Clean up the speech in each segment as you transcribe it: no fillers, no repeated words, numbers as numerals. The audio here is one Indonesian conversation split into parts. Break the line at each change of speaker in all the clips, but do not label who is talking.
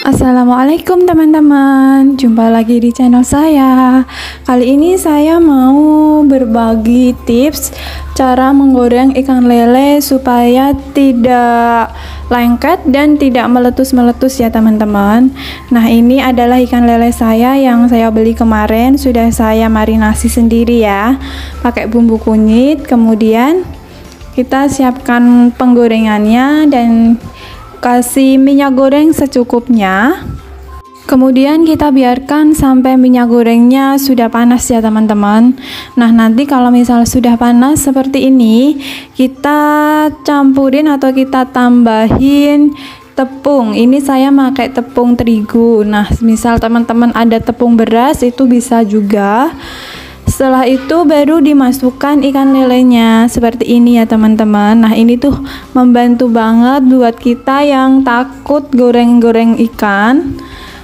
Assalamualaikum teman-teman, jumpa lagi di channel saya. Kali ini saya mau berbagi tips cara menggoreng ikan lele supaya tidak lengket dan tidak meletus-meletus ya teman-teman. Nah, ini adalah ikan lele saya yang saya beli kemarin, sudah saya marinasi sendiri ya, pakai bumbu kunyit. Kemudian kita siapkan penggorengannya dan kasih minyak goreng secukupnya. Kemudian kita biarkan sampai minyak gorengnya sudah panas ya teman-teman. Nah, nanti kalau misal sudah panas seperti ini, kita campurin atau kita tambahin tepung. Ini saya pakai tepung terigu. Nah, misal teman-teman ada tepung beras itu bisa juga. Setelah itu baru dimasukkan ikan lelenya seperti ini ya teman-teman. Nah, ini tuh membantu banget buat kita yang takut goreng-goreng ikan,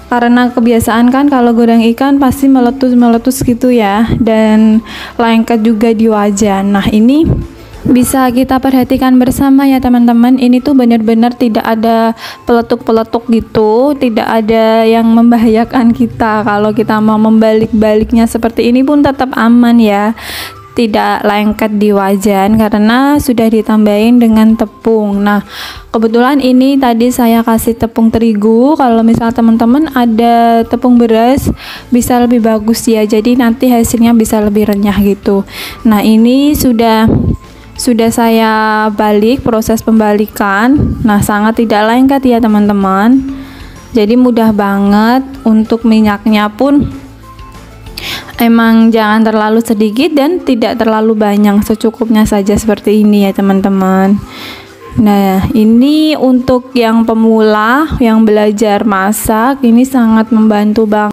karena kebiasaan kan kalau goreng ikan pasti meletus-meletus gitu ya, dan lengket juga di wajan. Nah, ini bisa kita perhatikan bersama ya teman-teman. Ini tuh benar-benar tidak ada peletuk-peletuk gitu, tidak ada yang membahayakan kita. Kalau kita mau membalik-baliknya seperti ini pun tetap aman ya, tidak lengket di wajan karena sudah ditambahin dengan tepung. Nah, kebetulan ini tadi saya kasih tepung terigu. Kalau misal teman-teman ada tepung beras bisa lebih bagus ya, jadi nanti hasilnya bisa lebih renyah gitu. Nah, ini sudah saya balik, proses pembalikan. Nah, sangat tidak lengket ya teman-teman, jadi mudah banget. Untuk minyaknya pun emang jangan terlalu sedikit dan tidak terlalu banyak, secukupnya saja seperti ini ya teman-teman. Nah, ini untuk yang pemula yang belajar masak, ini sangat membantu banget.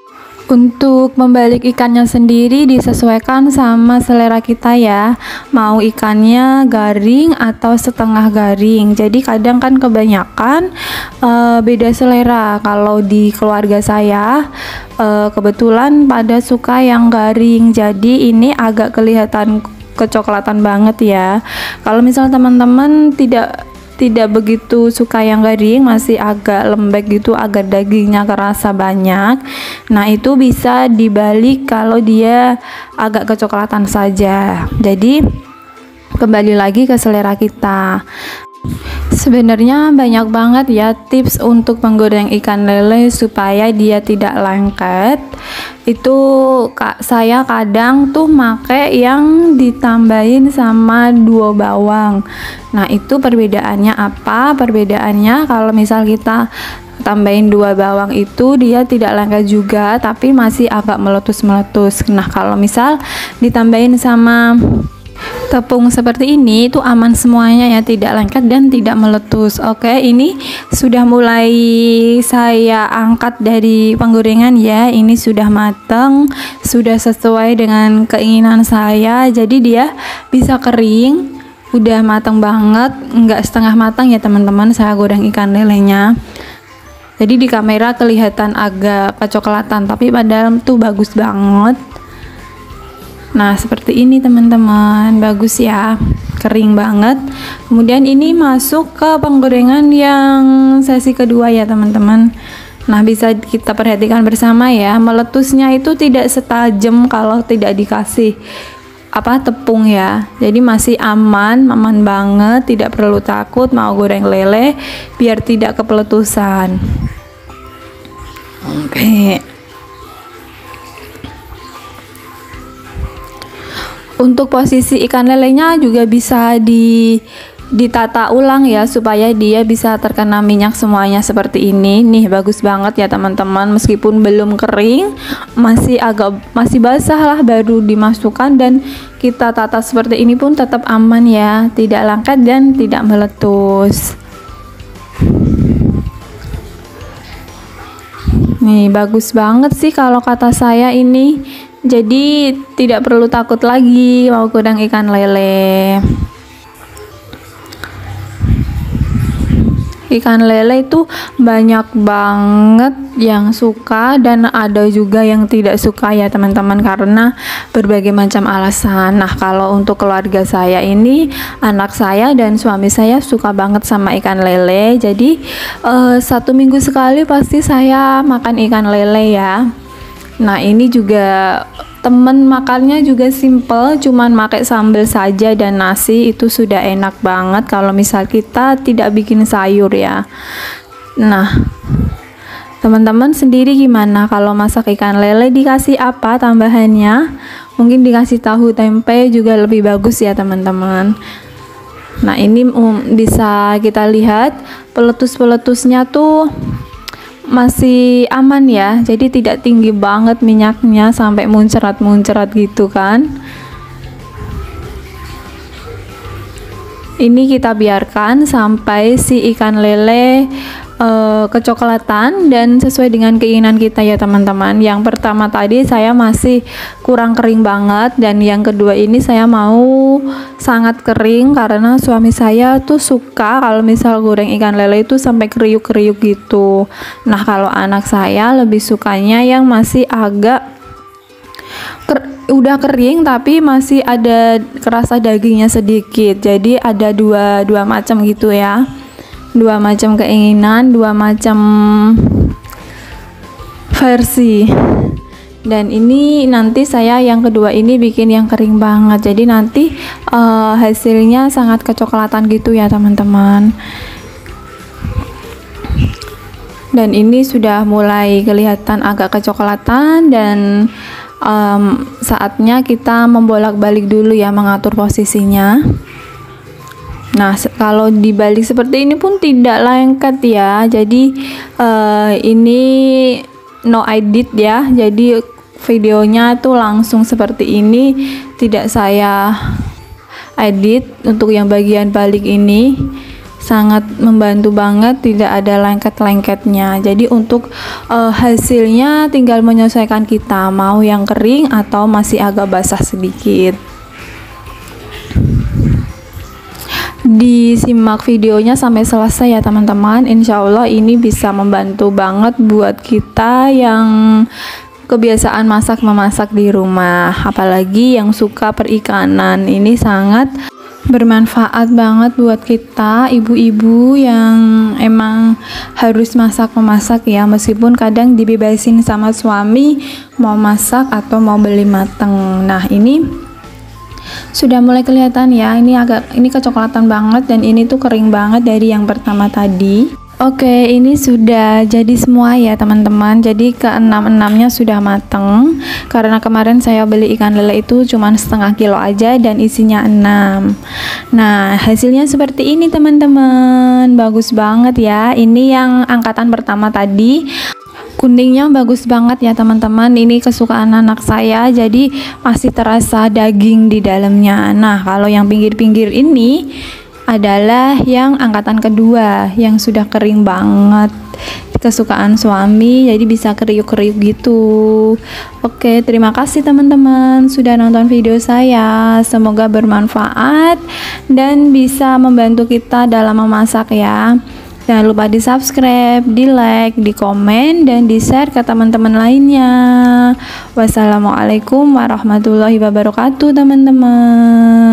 Untuk membalik ikannya sendiri disesuaikan sama selera kita ya, mau ikannya garing atau setengah garing. Jadi kadang kan kebanyakan beda selera. Kalau di keluarga saya kebetulan pada suka yang garing, jadi ini agak kelihatan kecoklatan banget ya. Kalau misal teman-teman tidak begitu suka yang garing, masih agak lembek gitu, agar dagingnya kerasa banyak, nah itu bisa dibalik kalau dia agak kecoklatan saja. Jadi kembali lagi ke selera kita. Sebenarnya banyak banget ya tips untuk menggoreng ikan lele supaya dia tidak lengket. Itu saya kadang tuh make yang ditambahin sama 2 bawang. Nah, itu perbedaannya apa? Perbedaannya kalau misal kita tambahin 2 bawang itu dia tidak lengket juga, tapi masih agak meletus-meletus. Nah, kalau misal ditambahin sama tepung seperti ini itu aman semuanya ya, tidak lengket dan tidak meletus. Oke, ini sudah mulai saya angkat dari penggorengan ya. Ini sudah matang, sudah sesuai dengan keinginan saya. Jadi dia bisa kering, udah matang banget, enggak setengah matang ya teman-teman saya goreng ikan lelenya. Jadi di kamera kelihatan agak kecoklatan, tapi padahal tuh bagus banget. Nah, seperti ini teman-teman, bagus ya, kering banget. Kemudian ini masuk ke penggorengan yang sesi kedua ya teman-teman. Nah, bisa kita perhatikan bersama ya, meletusnya itu tidak setajam kalau tidak dikasih tepung ya. Jadi masih aman banget, tidak perlu takut mau goreng lele biar tidak kepeletusan. Oke. Untuk posisi ikan lelenya juga bisa ditata ulang ya, supaya dia bisa terkena minyak semuanya seperti ini. Nih, bagus banget ya teman-teman, meskipun belum kering, masih basah lah baru dimasukkan, dan kita tata seperti ini pun tetap aman ya, tidak lengket dan tidak meletus. Nih, bagus banget sih kalau kata saya ini. Jadi tidak perlu takut lagi mau goreng ikan lele. Ikan lele itu banyak banget yang suka dan ada juga yang tidak suka ya teman-teman, karena berbagai macam alasan. Nah, kalau untuk keluarga saya ini, anak saya dan suami saya suka banget sama ikan lele. Jadi 1 minggu sekali pasti saya makan ikan lele ya. Nah, ini juga temen makannya juga simple, cuman pakai sambal saja dan nasi, itu sudah enak banget kalau misal kita tidak bikin sayur ya. Nah, teman-teman sendiri gimana kalau masak ikan lele, dikasih apa tambahannya? Mungkin dikasih tahu tempe juga lebih bagus ya teman-teman. Nah, ini bisa kita lihat peletus-peletusnya tuh masih aman ya, jadi tidak tinggi banget minyaknya sampai muncrat-muncrat gitu kan. Ini kita biarkan sampai si ikan lele kecoklatan dan sesuai dengan keinginan kita ya teman-teman. Yang pertama tadi saya masih kurang kering banget, dan yang kedua ini saya mau sangat kering karena suami saya tuh suka kalau misal goreng ikan lele itu sampai kriuk-kriuk gitu. Nah, kalau anak saya lebih sukanya yang masih agak udah kering tapi masih ada kerasa dagingnya sedikit. Jadi ada dua macam gitu ya, dua macam keinginan, dua macam versi. Dan ini nanti saya yang kedua ini bikin yang kering banget, jadi nanti hasilnya sangat kecoklatan gitu ya teman-teman. Dan ini sudah mulai kelihatan agak kecoklatan, dan saatnya kita membolak-balik dulu ya, mengatur posisinya. Nah, kalau dibalik seperti ini pun tidak lengket ya, jadi ini no edit ya, jadi videonya tuh langsung seperti ini, tidak saya edit. Untuk yang bagian balik ini sangat membantu banget, tidak ada lengket-lengketnya. Jadi untuk hasilnya tinggal menyesuaikan kita mau yang kering atau masih agak basah sedikit. Disimak videonya sampai selesai ya teman-teman, insya Allah ini bisa membantu banget buat kita yang kebiasaan memasak di rumah, apalagi yang suka perikanan. Ini sangat bermanfaat banget buat kita ibu-ibu yang emang harus memasak ya, meskipun kadang dibebasin sama suami mau masak atau mau beli mateng. Nah, ini sudah mulai kelihatan ya, ini kecoklatan banget, dan ini tuh kering banget dari yang pertama tadi. Oke, ini sudah jadi semua ya teman-teman. Jadi keenam-enamnya sudah mateng, karena kemarin saya beli ikan lele itu cuma setengah kilo aja dan isinya 6. Nah, hasilnya seperti ini teman-teman, bagus banget ya. Ini yang angkatan pertama tadi, kuningnya bagus banget ya teman-teman. Ini kesukaan anak saya, jadi masih terasa daging di dalamnya. Nah, kalau yang pinggir-pinggir ini adalah yang angkatan kedua yang sudah kering banget, kesukaan suami, jadi bisa kriuk-kriuk gitu. Oke, terima kasih teman-teman sudah nonton video saya, semoga bermanfaat dan bisa membantu kita dalam memasak ya. Jangan lupa di subscribe, di like, di komen, dan di share ke teman-teman lainnya. Wassalamualaikum warahmatullahi wabarakatuh teman-teman.